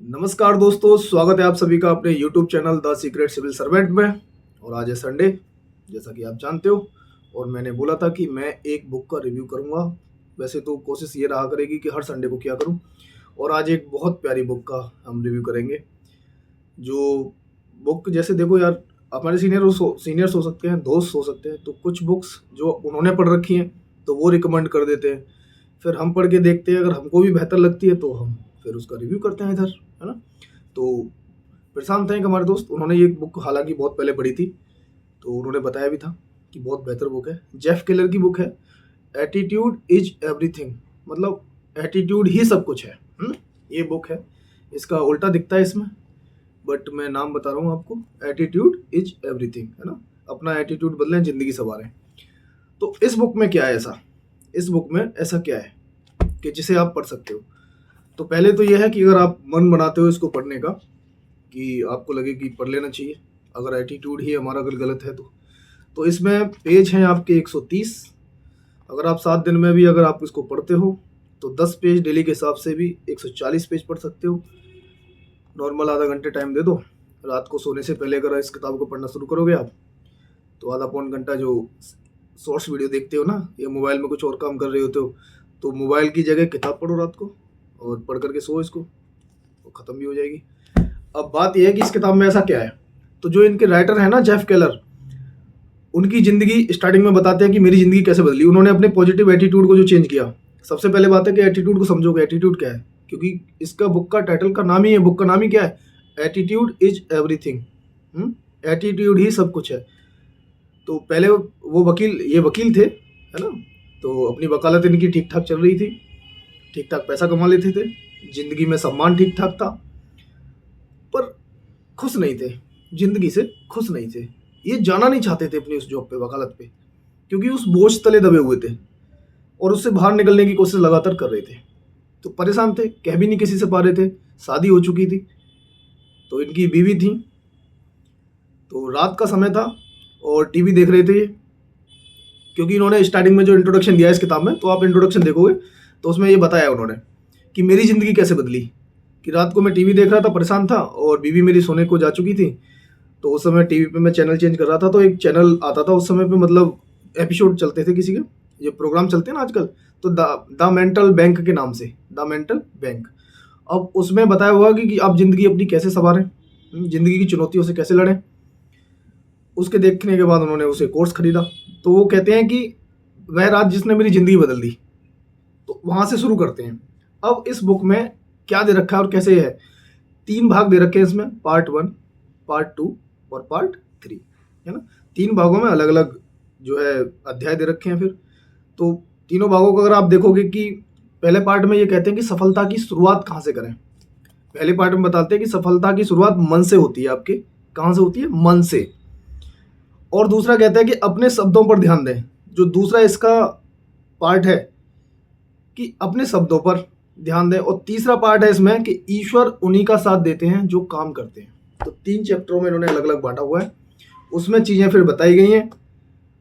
नमस्कार दोस्तों, स्वागत है आप सभी का अपने YouTube channel the secret civil servant में। और आज है संडे, जैसा कि आप जानते हो। और मैंने बोला था कि मैं एक बुक का रिव्यू करूंगा। वैसे तो कोशिश ये रहा करेगी कि हर संडे को किया करूं। और आज एक बहुत प्यारी बुक का हम रिव्यू करेंगे। जो बुक, जैसे देखो यार, हमारे सीनियर्स हो सकते हैं, दोस्त हो सकते हैं, तो कुछ बुक्स जो उन्होंने पढ़ रखी हैं तो वो रिकमेंड कर देते हैं। फिर हम पढ़ के देखते हैं, अगर हमको भी बेहतर लगती है तो हम फिर उसका रिव्यू करते हैं इधर, है ना। तो प्रशांत हैं एक हमारे दोस्त, उन्होंने ये बुक हालांकि बहुत पहले पढ़ी थी, तो उन्होंने बताया भी था कि बहुत बेहतर बुक है। जेफ केलर की बुक है, एटीट्यूड इज एवरीथिंग, मतलब एटीट्यूड ही सब कुछ है। ये बुक है, इसका उल्टा दिखता है इसमें, बट मैं नाम बता रहा हूँ आपको, एटीट्यूड इज एवरीथिंग, है ना। अपना एटीट्यूड बदलें, जिंदगी संवारें। तो इस बुक में क्या है ऐसा, इस बुक में ऐसा क्या है कि जिसे आप पढ़ सकते हो। तो पहले तो यह है कि अगर आप मन बनाते हो इसको पढ़ने का, कि आपको लगे कि पढ़ लेना चाहिए, अगर एटीट्यूड ही हमारा अगर गलत है तो इसमें पेज हैं आपके 130। अगर आप 7 दिन में भी अगर आप इसको पढ़ते हो तो 10 पेज डेली के हिसाब से भी 140 पेज पढ़ सकते हो। नॉर्मल आधा घंटे टाइम दे दो, रात को सोने से पहले अगर इस किताब को पढ़ना शुरू करोगे आप, तो आधा पौन घंटा जो शॉर्ट्स वीडियो देखते हो ना, या मोबाइल में कुछ और काम कर रहे होते हो, तो मोबाइल की जगह किताब पढ़ो रात को, और पढ़ करके सो इसको, वो ख़त्म भी हो जाएगी। अब बात यह है कि इस किताब में ऐसा क्या है। तो जो इनके राइटर है ना, जेफ केलर, उनकी ज़िंदगी स्टार्टिंग में बताते हैं कि मेरी ज़िंदगी कैसे बदली। उन्होंने अपने पॉजिटिव एटीट्यूड को जो चेंज किया। सबसे पहले बात है कि एटीट्यूड को समझोगे, एटीट्यूड क्या है, क्योंकि इसका बुक का टाइटल का नाम ही है, बुक का नाम ही क्या है, एटीट्यूड इज एवरीथिंग। एटीट्यूड ही सब कुछ है। तो पहले ये वकील थे, है ना। तो अपनी वकालत इनकी ठीक ठाक चल रही थी, ठीक ठाक पैसा कमा लेते थे, जिंदगी में सम्मान ठीक ठाक था, पर खुश नहीं थे, जिंदगी से खुश नहीं थे। ये जाना नहीं चाहते थे अपनी उस जॉब पे, वकालत पे, क्योंकि उस बोझ तले दबे हुए थे और उससे बाहर निकलने की कोशिश लगातार कर रहे थे। तो परेशान थे, कह भी नहीं किसी से पा रहे थे। शादी हो चुकी थी, तो इनकी बीवी थी। तो रात का समय था और टीवी देख रहे थे ये, क्योंकि इन्होंने स्टार्टिंग में जो इंट्रोडक्शन दिया है इस किताब में, तो आप इंट्रोडक्शन देखोगे तो उसमें ये बताया उन्होंने कि मेरी ज़िंदगी कैसे बदली। कि रात को मैं टीवी देख रहा था, परेशान था, और बीवी मेरी सोने को जा चुकी थी। तो उस समय टीवी पे मैं चैनल चेंज कर रहा था, तो एक चैनल आता था उस समय पे, मतलब एपिसोड चलते थे किसी के, ये प्रोग्राम चलते हैं ना आजकल, तो द मेंटल बैंक के नाम से, द मेंटल बैंक। अब उसमें बताया हुआ कि आप ज़िंदगी अपनी कैसे संवारें, ज़िंदगी की चुनौतियों से कैसे लड़ें। उसके देखने के बाद उन्होंने उसे कोर्स खरीदा। तो वो कहते हैं कि वह रात जिसने मेरी ज़िंदगी बदल दी। तो वहाँ से शुरू करते हैं। अब इस बुक में क्या दे रखा है और कैसे है, 3 भाग दे रखे हैं इसमें, पार्ट 1, पार्ट 2 और पार्ट 3, है ना। 3 भागों में अलग अलग जो है अध्याय दे रखे हैं। फिर तो तीनों भागों को अगर आप देखोगे कि पहले पार्ट में ये कहते हैं कि सफलता की शुरुआत कहाँ से करें। पहले पार्ट में बताते हैं कि सफलता की शुरुआत मन से होती है। आपके कहाँ से होती है, मन से। और दूसरा कहता है कि अपने शब्दों पर ध्यान दें। जो दूसरा इसका पार्ट है कि अपने शब्दों पर ध्यान दें। और तीसरा पार्ट है इसमें कि ईश्वर उन्हीं का साथ देते हैं जो काम करते हैं। तो 3 चैप्टरों में इन्होंने अलग अलग बांटा हुआ है, उसमें चीज़ें फिर बताई गई हैं।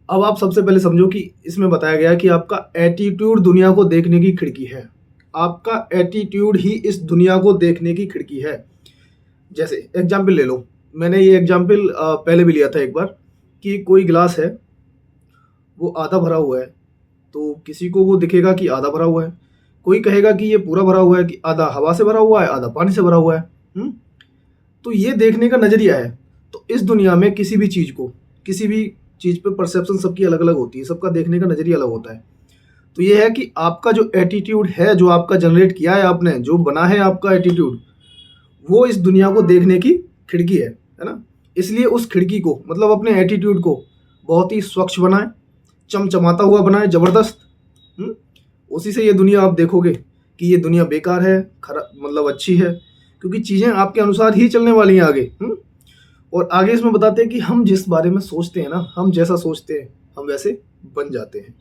अब आप सबसे पहले समझो कि इसमें बताया गया कि आपका एटीट्यूड दुनिया को देखने की खिड़की है। आपका एटीट्यूड ही इस दुनिया को देखने की खिड़की है। जैसे एग्जाम्पल ले लो, मैंने ये एग्जाम्पल पहले भी लिया था एक बार, कि कोई गिलास है, वो आधा भरा हुआ है, तो किसी को वो दिखेगा कि आधा भरा हुआ है। कोई कहेगा कि ये पूरा भरा हुआ है, कि आधा हवा से भरा हुआ है, आधा पानी से भरा हुआ है। तो ये देखने का नज़रिया है। तो इस दुनिया में किसी भी चीज़ को, किसी भी चीज़ पे परसेप्शन सबकी अलग अलग होती है, सबका देखने का नज़रिया अलग होता है। तो ये है कि आपका जो एटीट्यूड है, जो आपका जनरेट किया है आपने, जो बना है आपका एटीट्यूड, वो इस दुनिया को देखने की खिड़की है ना। इसलिए उस खिड़की को, मतलब अपने एटीट्यूड को बहुत ही स्वच्छ बनाएं, चमचमाता हुआ बनाएं, ज़बरदस्त। उसी से ये दुनिया आप देखोगे कि ये दुनिया बेकार है, खराब मतलब अच्छी है, क्योंकि चीज़ें आपके अनुसार ही चलने वाली हैं आगे। और आगे इसमें बताते हैं कि हम जिस बारे में सोचते हैं ना, हम जैसा सोचते हैं हम वैसे बन जाते हैं,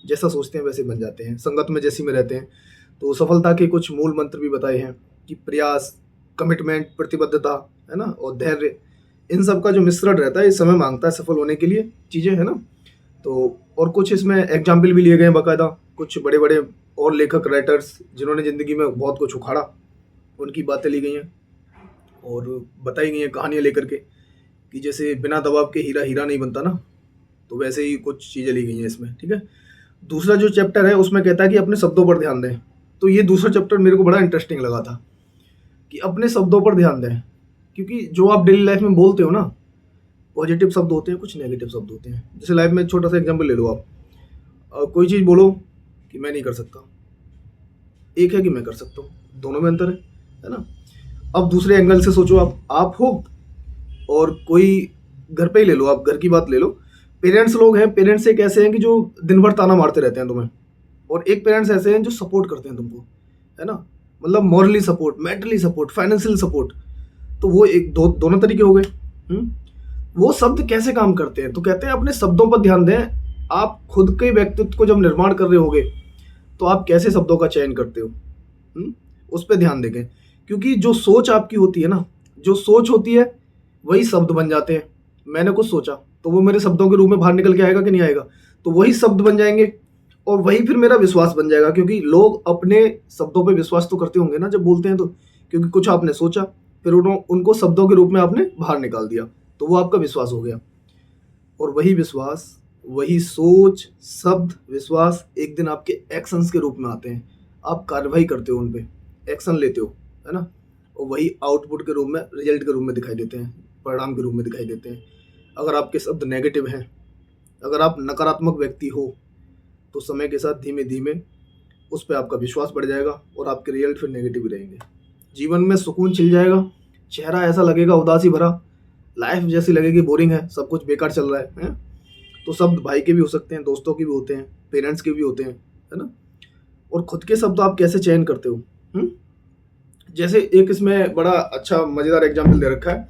जैसा सोचते हैं वैसे बन जाते हैं, संगत में जैसी में रहते हैं। तो सफलता के कुछ मूल मंत्र भी बताए हैं कि प्रयास, कमिटमेंट, प्रतिबद्धता, है ना, और धैर्य, इन सब का जो मिश्रण रहता है, ये समय मांगता है सफल होने के लिए चीज़ें, है ना। तो और कुछ इसमें एग्जाम्पल भी लिए गए हैं बाकायदा, कुछ बड़े बड़े और लेखक, राइटर्स, जिन्होंने ज़िंदगी में बहुत कुछ उखाड़ा, उनकी बातें ली गई हैं और बताई गई हैं कहानियाँ लेकर के, कि जैसे बिना दबाव के हीरा हीरा नहीं बनता ना, तो वैसे ही कुछ चीज़ें ली गई हैं इसमें, ठीक है। दूसरा जो चैप्टर है उसमें कहता है कि अपने शब्दों पर ध्यान दें। तो ये दूसरा चैप्टर मेरे को बड़ा इंटरेस्टिंग लगा था, कि अपने शब्दों पर ध्यान दें, क्योंकि जो आप डेली लाइफ में बोलते हो ना, पॉजिटिव शब्द होते हैं, कुछ नेगेटिव शब्द होते हैं। जैसे लाइफ में एक छोटा सा एग्जांपल ले लो आप, कोई चीज़ बोलो कि मैं नहीं कर सकता, एक है कि मैं कर सकता हूँ, दोनों में अंतर है ना। अब दूसरे एंगल से सोचो, आप हो और कोई, घर पे ही ले लो, आप घर की बात ले लो। पेरेंट्स लोग हैं, पेरेंट्स एक ऐसे हैं कि जो दिन भर ताना मारते रहते हैं तुम्हें, और एक पेरेंट्स ऐसे हैं जो सपोर्ट करते हैं तुमको, है ना। मतलब morally support, mentally support, financial support. तो वो एक दोनों तरीके हो गए। वो शब्द कैसे काम करते हैं, तो कहते हैं अपने शब्दों पर ध्यान दें। आप खुद के व्यक्तित्व को जब निर्माण कर रहे होगे तो आप कैसे शब्दों का चयन करते हो, उस पर ध्यान देंगे। क्योंकि जो सोच आपकी होती है ना, जो सोच होती है वही शब्द बन जाते हैं। मैंने कुछ सोचा तो वो मेरे शब्दों के रूप में बाहर निकल के आएगा कि नहीं आएगा, तो वही शब्द बन जाएंगे और वही फिर मेरा विश्वास बन जाएगा। क्योंकि लोग अपने शब्दों पे विश्वास तो करते होंगे ना जब बोलते हैं, तो क्योंकि कुछ आपने सोचा, फिर उनको शब्दों के रूप में आपने बाहर निकाल दिया, तो वो आपका विश्वास हो गया। और वही विश्वास, वही सोच, शब्द, विश्वास एक दिन आपके एक्शंस के रूप में आते हैं। आप कार्रवाई करते हो, उन पे एक्शन लेते हो, है ना। और वही आउटपुट के रूप में, रिजल्ट के रूप में दिखाई देते हैं, परिणाम के रूप में दिखाई देते हैं। अगर आपके शब्द नेगेटिव हैं, अगर आप नकारात्मक व्यक्ति हो, तो समय के साथ धीमे धीमे उस पर आपका विश्वास बढ़ जाएगा और आपके रिजल्ट फिर नेगेटिव ही रहेंगे। जीवन में सुकून छिल जाएगा, चेहरा ऐसा लगेगा उदासी भरा, लाइफ जैसी लगेगी बोरिंग है, सब कुछ बेकार चल रहा है। तो शब्द भाई के भी हो सकते हैं, दोस्तों के भी होते हैं, पेरेंट्स के भी होते हैं, है ना। और खुद के शब्द आप कैसे चयन करते हो, जैसे एक इसमें बड़ा अच्छा मज़ेदार एग्जाम्पल दे रखा है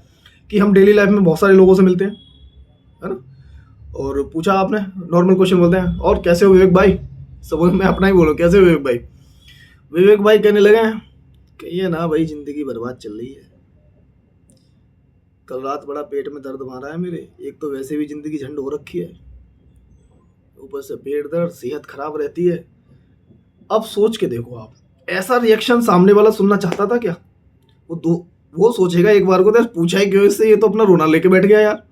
कि हम डेली लाइफ में बहुत सारे लोगों से मिलते हैं, है ना। और पूछा आपने, नॉर्मल क्वेश्चन बोलते हैं, और कैसे हो विवेक भाई, सब मैं अपना ही बोलूँ, कैसे हो विवेक भाई। विवेक भाई कहने लगे कहिए ना भाई, जिंदगी बर्बाद चल रही है, कल रात बड़ा पेट में दर्द मारा है मेरे, एक तो वैसे भी जिंदगी झंड हो रखी है, ऊपर से पेट दर्द, सेहत खराब रहती है। अब सोच के देखो आप, ऐसा रिएक्शन सामने वाला सुनना चाहता था क्या? वो सोचेगा एक बार को, तो पूछा ही क्यों इससे, ये तो अपना रोना लेके बैठ गया यार,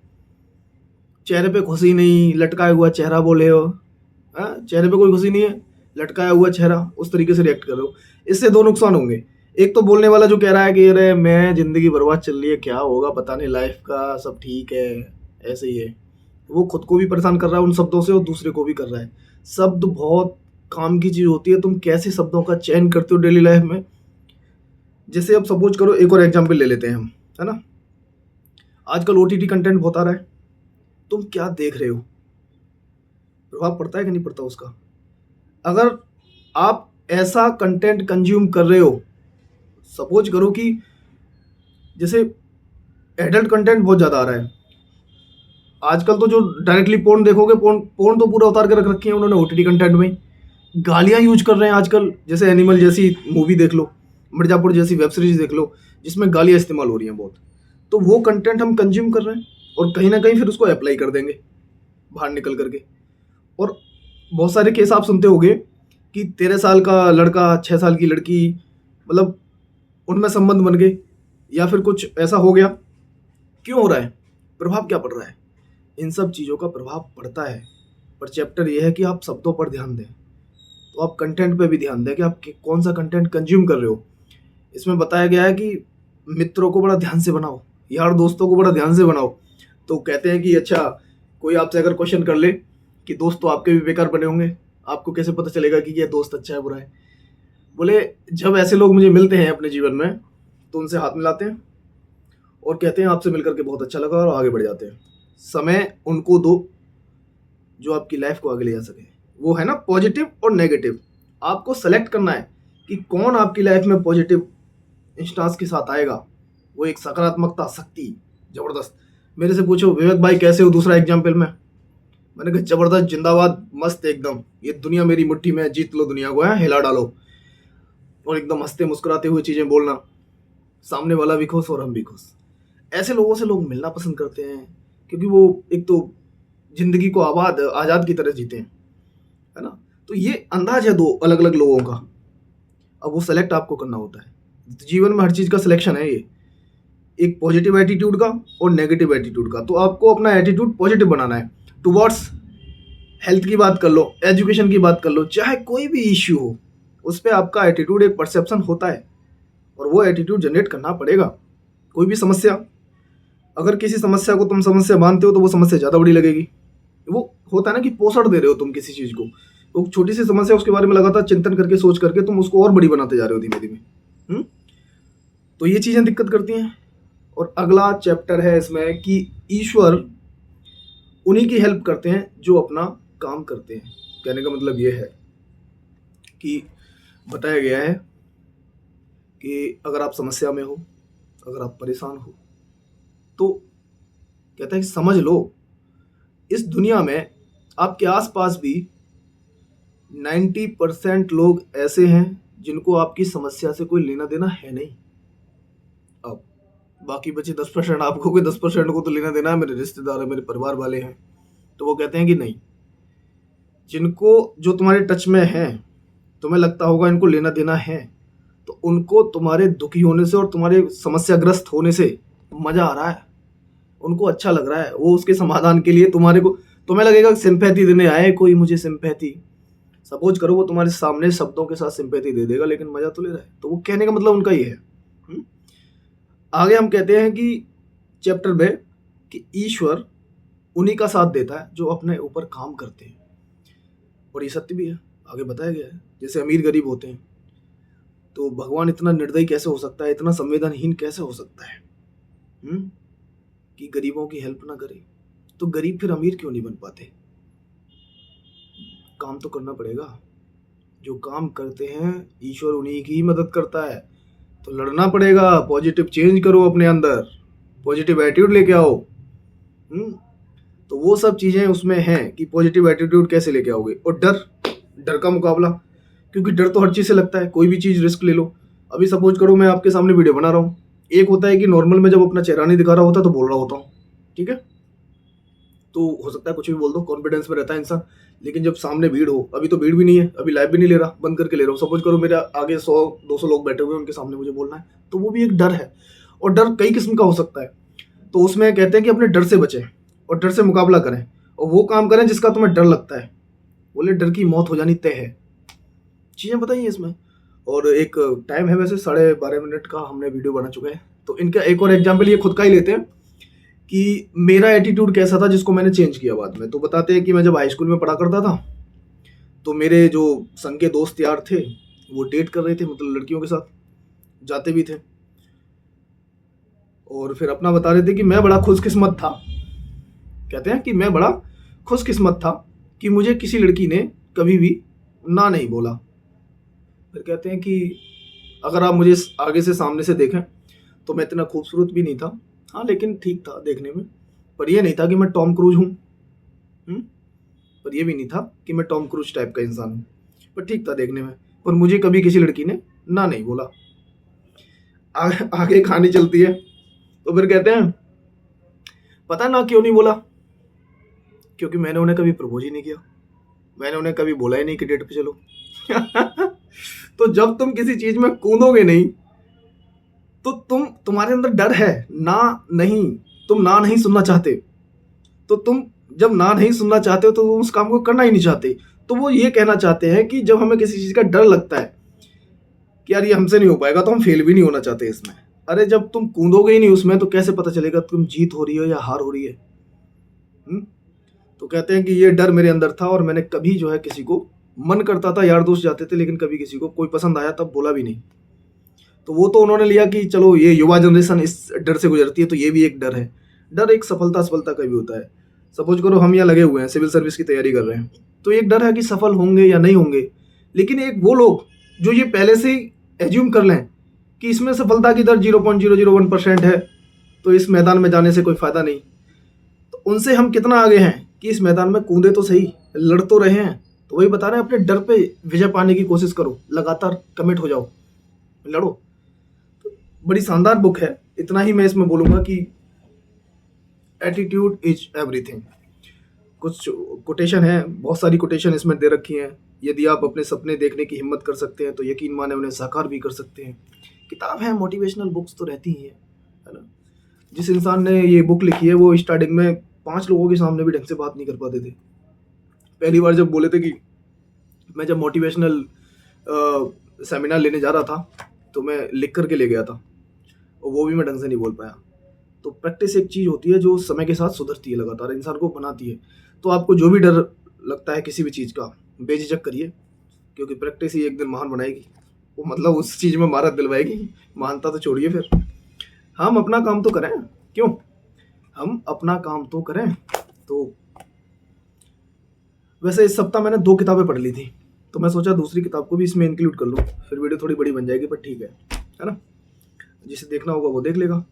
चेहरे पे खुशी नहीं, लटकाया हुआ चेहरा बोले हो, चेहरे पे कोई खुशी नहीं है, लटकाया हुआ चेहरा, उस तरीके से रिएक्ट करो। इससे दो नुकसान होंगे। एक तो बोलने वाला जो कह रहा है कि अरे मैं, जिंदगी बर्बाद चल रही है, क्या होगा पता नहीं, लाइफ का सब ठीक है, ऐसे ही है, वो खुद को भी परेशान कर रहा है उन शब्दों से और दूसरे को भी कर रहा है। शब्द बहुत काम की चीज़ होती है, तुम कैसे शब्दों का चयन करते हो डेली लाइफ में। जैसे अब सपोज करो, एक और एग्जाम्पल ले लेते हैं हम, है ना। आजकल OTT कंटेंट बहुत आ रहा है, तुम क्या देख रहे हो, प्रभाव पड़ता है कि नहीं पड़ता उसका। अगर आप ऐसा कंटेंट कंज्यूम कर रहे हो, सपोज करो कि जैसे एडल्ट कंटेंट बहुत ज़्यादा आ रहा है आजकल, तो जो डायरेक्टली पोर्न देखोगे, पोर्न तो पूरा उतार के रख रखी है उन्होंने OTT कंटेंट में। गालियाँ यूज कर रहे हैं आजकल, जैसे एनिमल जैसी मूवी देख लो, मिर्जापुर जैसी वेब सीरीज देख लो, जिसमें गालियाँ इस्तेमाल हो रही हैं बहुत। तो वो कंटेंट हम कंज्यूम कर रहे हैं और कहीं ना कहीं फिर उसको अप्लाई कर देंगे बाहर निकल करके। और बहुत सारे केस आप सुनते होंगे कि 13 साल का लड़का, 6 साल की लड़की, मतलब उनमें संबंध बन गए या फिर कुछ ऐसा हो गया। क्यों हो रहा है, प्रभाव क्या पड़ रहा है? इन सब चीज़ों का प्रभाव पड़ता है। पर चैप्टर ये है कि आप शब्दों पर ध्यान दें, तो आप कंटेंट पे भी ध्यान दें कि आप कौन सा कंटेंट कंज्यूम कर रहे हो। इसमें बताया गया है कि मित्रों को बड़ा ध्यान से बनाओ, यार दोस्तों को बड़ा ध्यान से बनाओ। तो कहते हैं कि अच्छा, कोई आपसे अगर क्वेश्चन कर ले कि दोस्त तो आपके भी बेकार बने होंगे, आपको कैसे पता चलेगा कि ये दोस्त अच्छा है बुरा है? बोले जब ऐसे लोग मुझे मिलते हैं अपने जीवन में, तो उनसे हाथ मिलाते हैं और कहते हैं आपसे मिलकर के बहुत अच्छा लगा, और आगे बढ़ जाते हैं। समय उनको दो जो आपकी लाइफ को आगे ले जा सके। वो है ना पॉजिटिव और नेगेटिव, आपको सेलेक्ट करना है कि कौन आपकी लाइफ में पॉजिटिव इंस्टांस के साथ आएगा। वो एक सकारात्मकता, शक्ति जबरदस्त। मेरे से पूछो विवेक भाई कैसे हो, दूसरा एग्जाम्पल में, मैंने कहा जबरदस्त, जिंदाबाद, मस्त एकदम, ये दुनिया मेरी मुट्ठी में, जीत लो दुनिया को, है हिला डालो। और एकदम हंसते मुस्कुराते हुए चीजें बोलना, सामने वाला भी खुश और हम भी खुश। ऐसे लोगों से लोग मिलना पसंद करते हैं, क्योंकि वो एक तो जिंदगी को आजाद की तरह जीते हैं, है ना। तो ये अंदाज है दो अलग अलग लोगों का। अब वो सेलेक्ट आपको करना होता है। जीवन में हर चीज़ का सिलेक्शन है ये, एक पॉजिटिव एटीट्यूड का और नेगेटिव एटीट्यूड का। तो आपको अपना एटीट्यूड पॉजिटिव बनाना है टुवर्ड्स हेल्थ की बात कर लो, एजुकेशन की बात कर लो, चाहे कोई भी इश्यू हो, उस पर आपका एटीट्यूड एक परसेप्शन होता है और वो एटीट्यूड जनरेट करना पड़ेगा। कोई भी समस्या, अगर किसी समस्या को तुम समस्या मानते हो तो वो समस्या ज़्यादा बड़ी लगेगी। वो होता है ना कि पोषण दे रहे हो तुम किसी चीज़ को, तो छोटी सी समस्या उसके बारे में लगातार चिंतन करके सोच करके तुम उसको और बड़ी बनाते जा रहे हो धीमे धीमे। तो ये चीज़ें दिक्कत करती हैं। और अगला चैप्टर है इसमें कि ईश्वर उन्हीं की हेल्प करते हैं जो अपना काम करते हैं। कहने का मतलब ये है कि बताया गया है कि अगर आप समस्या में हो, अगर आप परेशान हो, तो कहता है कि समझ लो इस दुनिया में आपके आसपास भी 90% लोग ऐसे हैं जिनको आपकी समस्या से कोई लेना देना है नहीं। अब बाकी बचे 10%, आपको कोई 10% को तो लेना देना है, मेरे रिश्तेदार है, मेरे परिवार वाले हैं। तो वो कहते हैं कि नहीं, जिनको जो तुम्हारे टच में है, तुम्हें लगता होगा इनको लेना देना है, तो उनको तुम्हारे दुखी होने से और तुम्हारे समस्याग्रस्त होने से मजा आ रहा है, उनको अच्छा लग रहा है। वो उसके समाधान के लिए तुम्हें लगेगा सिंपैथी देने आए कोई, मुझे सिंपैथी, सपोज करो वो तुम्हारे सामने शब्दों के साथ सिंपैथी दे देगा लेकिन मजा तो ले रहा है। तो वो कहने का मतलब उनका ये है। आगे हम कहते हैं कि चैप्टर में कि ईश्वर उन्हीं का साथ देता है जो अपने ऊपर काम करते हैं। और ये सत्य भी है, आगे बताया गया है। जैसे अमीर गरीब होते हैं, तो भगवान इतना निर्दयी कैसे हो सकता है, इतना संवेदनहीन कैसे हो सकता है कि गरीबों की हेल्प ना करे। तो गरीब फिर अमीर क्यों नहीं बन पाते? काम तो करना पड़ेगा। जो काम करते हैं ईश्वर उन्हीं की ही मदद करता है। तो लड़ना पड़ेगा, पॉजिटिव चेंज करो अपने अंदर, पॉजिटिव एटीट्यूड लेके आओ। तो वो सब चीज़ें उसमें हैं कि पॉजिटिव एटीट्यूड कैसे लेके आओगे। और डर का मुकाबला, क्योंकि डर तो हर चीज़ से लगता है। कोई भी चीज़ रिस्क ले लो। अभी सपोज करो मैं आपके सामने वीडियो बना रहा हूँ, एक होता है कि नॉर्मल में जब अपना चेहरा नहीं दिखा रहा होता तो बोल रहा होता हूँ, ठीक है, तो हो सकता है कुछ भी बोल दो, कॉन्फिडेंस में रहता है इंसान। लेकिन जब सामने भीड़ हो, अभी तो भीड़ भी नहीं है, अभी लाइव भी नहीं ले रहा, बंद करके ले रहा हूँ, सपोज करो मेरे आगे 100-200 लोग बैठे हुए हैं, उनके सामने मुझे बोलना है, तो वो भी एक डर है। और डर कई किस्म का हो सकता है। तो उसमें कहते हैं कि अपने डर से बचें और डर से मुकाबला करें और वो काम करें जिसका तुम्हें डर लगता है। बोले डर की मौत हो जानी तय है। चीज़ें बताइए इसमें। और एक टाइम है वैसे 12:30 का हमने वीडियो बना चुका है। तो इनका एक और एग्जाम्पल ये खुद का ही लेते हैं कि मेरा एटीट्यूड कैसा था जिसको मैंने चेंज किया बाद में। तो बताते हैं कि मैं जब हाई स्कूल में पढ़ा करता था तो मेरे जो संग के दोस्त यार थे वो डेट कर रहे थे, मतलब लड़कियों के साथ जाते भी थे। और फिर अपना बता रहे थे कि मैं बड़ा खुशकिस्मत था। कहते हैं कि मैं बड़ा खुशकिस्मत था कि मुझे किसी लड़की ने कभी भी ना नहीं बोला। फिर कहते हैं कि अगर आप मुझे आगे से सामने से देखें तो मैं इतना खूबसूरत भी नहीं था, हाँ लेकिन ठीक था देखने में। पर यह नहीं था कि मैं टॉम क्रूज हूँ, पर यह भी नहीं था कि मैं टॉम क्रूज टाइप का इंसान हूँ, पर ठीक था देखने में। पर मुझे कभी किसी लड़की ने ना नहीं बोला। आगे कहानी चलती है। तो फिर कहते हैं पता ना क्यों नहीं बोला, क्योंकि मैंने उन्हें कभी प्रपोज ही नहीं किया, मैंने उन्हें कभी बोला ही नहीं कि डेट पे चलो। तो जब तुम किसी चीज में कूदोगे नहीं तो तुम्हारे अंदर डर है नहीं, तुम ना नहीं सुनना चाहते। तो तुम जब ना नहीं सुनना चाहते हो तो तुम उस काम को करना ही नहीं चाहते। तो वो ये कहना चाहते हैं कि जब हमें किसी चीज का डर लगता है कि यार ये हमसे नहीं हो पाएगा, तो हम फेल भी नहीं होना चाहते इसमें। अरे जब तुम कूदोगे ही नहीं उसमें तो कैसे पता चलेगा तुम जीत हो रही हो या हार हो रही है। तो कहते हैं कि ये डर मेरे अंदर था और मैंने कभी जो है किसी को, मन करता था यार दोस्त जाते थे लेकिन कभी किसी को कोई पसंद आया तब बोला भी नहीं। तो वो तो उन्होंने लिया कि चलो ये युवा जनरेशन इस डर से गुजरती है, तो ये भी एक डर है। डर एक सफलता का भी होता है। सपोज करो हम यहाँ लगे हुए हैं, सिविल सर्विस की तैयारी कर रहे हैं, तो एक डर है कि सफल होंगे या नहीं होंगे। लेकिन एक वो लोग जो ये पहले से ही एज्यूम कर लें कि इसमें सफलता की दर 0.001% है, तो इस मैदान में जाने से कोई फायदा नहीं, तो उनसे हम कितना आगे हैं कि इस मैदान में कूदे तो सही, लड़ तो रहे हैं। तो वही बता रहे हैं, अपने डर पे विजय पाने की कोशिश करो, लगातार कमिट हो जाओ, लड़ो। तो बड़ी शानदार बुक है। इतना ही मैं इसमें बोलूँगा कि एटीट्यूड इज एवरीथिंग। कुछ कोटेशन है, बहुत सारी कोटेशन इसमें दे रखी हैं। यदि आप अपने सपने देखने की हिम्मत कर सकते हैं तो यकीन माने उन्हें साकार भी कर सकते हैं। किताब है, मोटिवेशनल बुक्स तो रहती ही है ना। जिस इंसान ने ये बुक लिखी है वो स्टार्टिंग में 5 लोगों के सामने भी ढंग से बात नहीं कर पाते थे। पहली बार जब बोले थे कि मैं जब मोटिवेशनल सेमिनार लेने जा रहा था तो मैं लिख करके ले गया था और वो भी मैं ढंग से नहीं बोल पाया। तो प्रैक्टिस एक चीज़ होती है जो समय के साथ सुधरती है, लगातार इंसान को बनाती है। तो आपको जो भी डर लगता है किसी भी चीज़ का, बेझिझक करिए, क्योंकि प्रैक्टिस ही एक दिन महान बनाएगी। वो मतलब उस चीज़ में महारत दिलवाएगी। महानता तो छोड़िए, फिर हम अपना काम तो करें। क्यों? हम अपना काम तो करें। तो वैसे इस सप्ताह मैंने 2 किताबें पढ़ ली थी, तो मैं सोचा दूसरी किताब को भी इसमें इंक्लूड कर लूँ, फिर वीडियो थोड़ी बड़ी बन जाएगी, पर ठीक है ना। जिसे देखना होगा वो देख लेगा।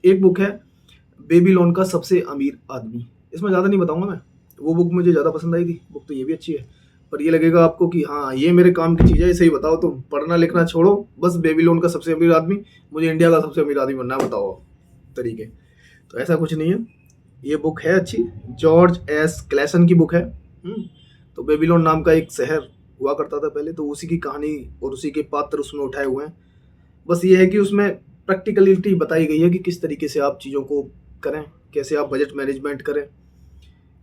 एक बुक है बेबीलोन का सबसे अमीर आदमी। इसमें ज़्यादा नहीं बताऊंगा मैं, वो बुक मुझे ज़्यादा पसंद आई थी। बुक तो ये भी अच्छी है, पर ये लगेगा आपको कि हाँ ये मेरे काम की चीज़ है, इसे ही बताओ तुम, पढ़ना लिखना छोड़ो, बस बेबीलोन का सबसे अमीर आदमी, मुझे इंडिया का सबसे अमीर आदमी बनना, बताओ तरीके। तो ऐसा कुछ नहीं है, ये बुक है अच्छी, जॉर्ज एस क्लेसन की बुक है। तो बेबीलोन नाम का एक शहर हुआ करता था पहले, तो उसी की कहानी और उसी के पात्र उसमें उठाए हुए हैं। बस ये है कि उसमें प्रैक्टिकलिटी बताई गई है कि किस तरीके से आप चीज़ों को करें, कैसे आप बजट मैनेजमेंट करें,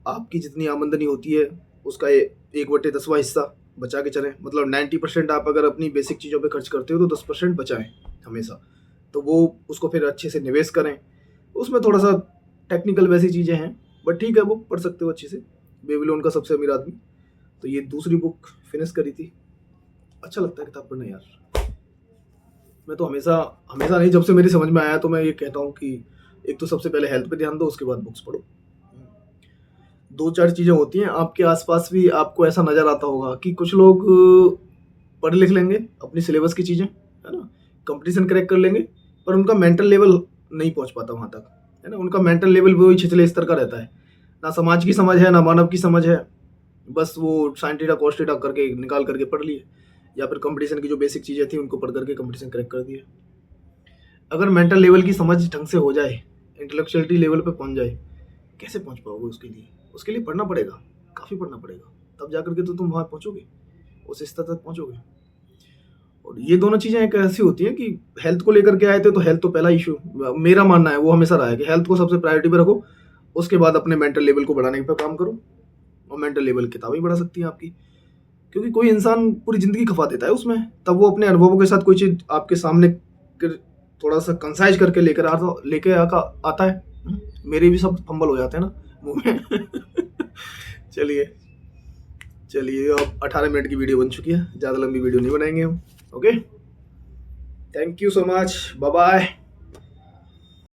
आपकी जितनी आमदनी होती है उसका 1/10वां हिस्सा बचा के चलें। मतलब 90% आप अगर अपनी बेसिक चीज़ों पे खर्च करते हो तो 10% बचाएं हमेशा। तो वो उसको फिर अच्छे से निवेश करें। उसमें थोड़ा सा टेक्निकल वैसी चीज़ें हैं, बट ठीक है, बुक पढ़ सकते हो अच्छे से, बेबीलोन का सबसे अमीर आदमी। तो ये दूसरी बुक फिनिश करी थी। अच्छा लगता है किताब पढ़ना यार। मैं तो हमेशा हमेशा नहीं, जब से मेरी समझ में आया तो मैं ये कहता हूँ कि एक तो सबसे पहले हेल्थ पे ध्यान दो, उसके बाद बुक्स पढ़ो। 2-4 चीज़ें होती हैं आपके आसपास भी, आपको ऐसा नज़र आता होगा कि कुछ लोग पढ़ लिख लेंगे अपनी सिलेबस की चीज़ें, है ना, कंपटीशन क्रैक कर लेंगे, पर उनका मेंटल लेवल नहीं पहुंच पाता वहाँ तक, है ना। उनका मेंटल लेवल वही छिछले स्तर का रहता है, ना समाज की समझ है ना मानव की समझ है, बस वो साइन थीटा कॉस थीटा करके निकाल करके पढ़ लिए, या फिर कंपटीशन की जो बेसिक चीज़ें थी उनको पढ़ करके कंपटीशन क्रैक कर दिए। अगर मेंटल लेवल की समझ ढंग से हो जाए, इंटेलेक्चुअलिटी लेवल पे पहुंच जाए, कैसे पहुंच पाओगे? उसके लिए पढ़ना पड़ेगा, काफ़ी पढ़ना पड़ेगा, तब जा करके तो तुम वहाँ पहुँचोगे, उस स्तर तक पहुँचोगे। और ये दोनों चीज़ें एक ऐसी होती हैं कि हेल्थ को लेकर के आए थे तो हेल्थ तो पहला इशू, मेरा मानना है वो हमेशा रहा है कि हेल्थ को सबसे प्रायोरिटी पे रखो, उसके बाद अपने मेंटल लेवल को बढ़ाने पर काम करो। और मेंटल लेवल किताबें ही बढ़ा सकती हैं आपकी, क्योंकि कोई इंसान पूरी ज़िंदगी खपा देता है उसमें, तब वो अपने अनुभवों के साथ कोई चीज़ आपके सामने थोड़ा सा कंसाइज करके लेके आता है। मेरे भी सब फंबल हो जाते हैं ना मुंह में। चलिए चलिए, अब 18 मिनट की वीडियो बन चुकी है, ज़्यादा लंबी वीडियो नहीं बनाएंगे हम। Okay, thank you so much, bye bye.